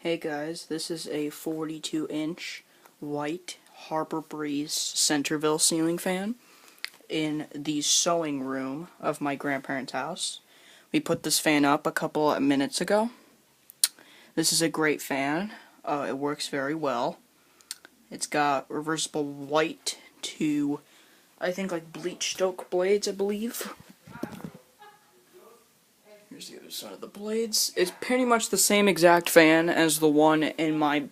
Hey guys, this is a 42-inch white Harbor Breeze Centreville ceiling fan in the sewing room of my grandparents' house. We put this fan up a couple of minutes ago. This is a great fan. It works very well. It's got reversible white to, I think, like bleached oak blades, I believe. Here's the other side of the blades. It's pretty much the same exact fan as the one in my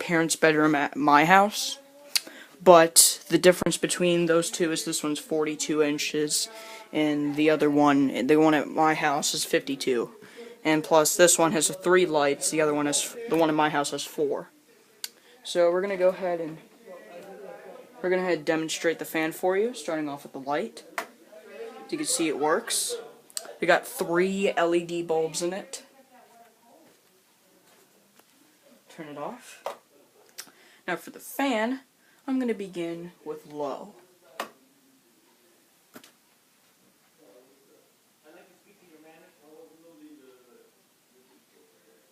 parents' bedroom at my house, but the difference between those two is this one's 42 inches, and the one at my house, is 52. And plus, this one has 3 lights. The one in my house has 4. So we're gonna go ahead and demonstrate the fan for you, starting off with the light. As you can see, it works. We got 3 LED bulbs in it. Turn it off. Now for the fan, I'm going to begin with low.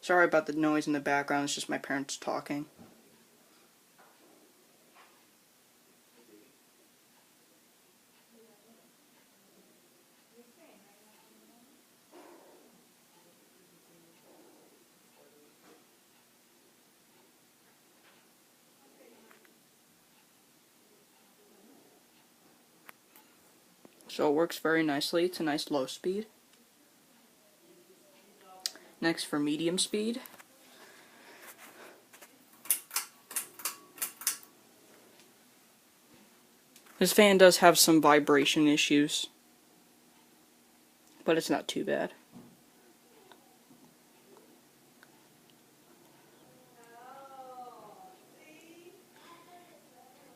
Sorry about the noise in the background, it's just my parents talking. So it works very nicely. It's a nice low speed. Next, for medium speed, this fan does have some vibration issues, but it's not too bad.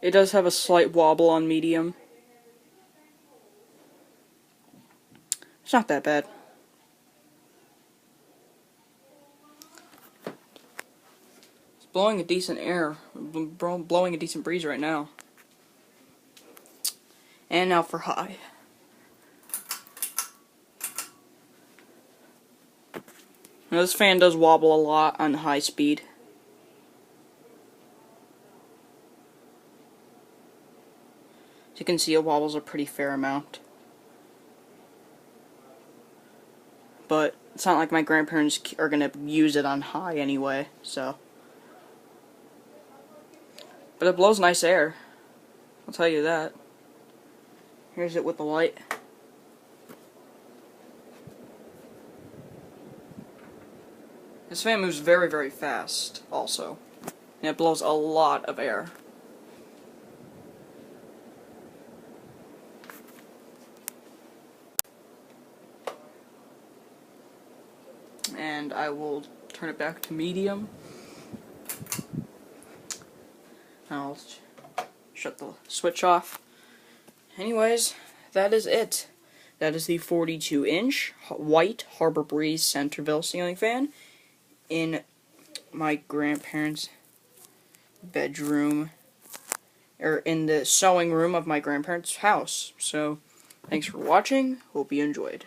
It does have a slight wobble on medium. It's not that bad. It's blowing a decent blowing a decent breeze right now. And now for high. Now this fan does wobble a lot on high speed. As you can see, it wobbles a pretty fair amount. But it's not like my grandparents are going to use it on high anyway, so. But it blows nice air, I'll tell you that. Here's it with the light. This fan moves very, very fast, also. And it blows a lot of air. And I will turn it back to medium. I'll shut the switch off. Anyways, that is it. That is the 42-inch white Harbor Breeze Centreville ceiling fan in my grandparents' bedroom, or in the sewing room of my grandparents' house. So, thanks for watching. Hope you enjoyed.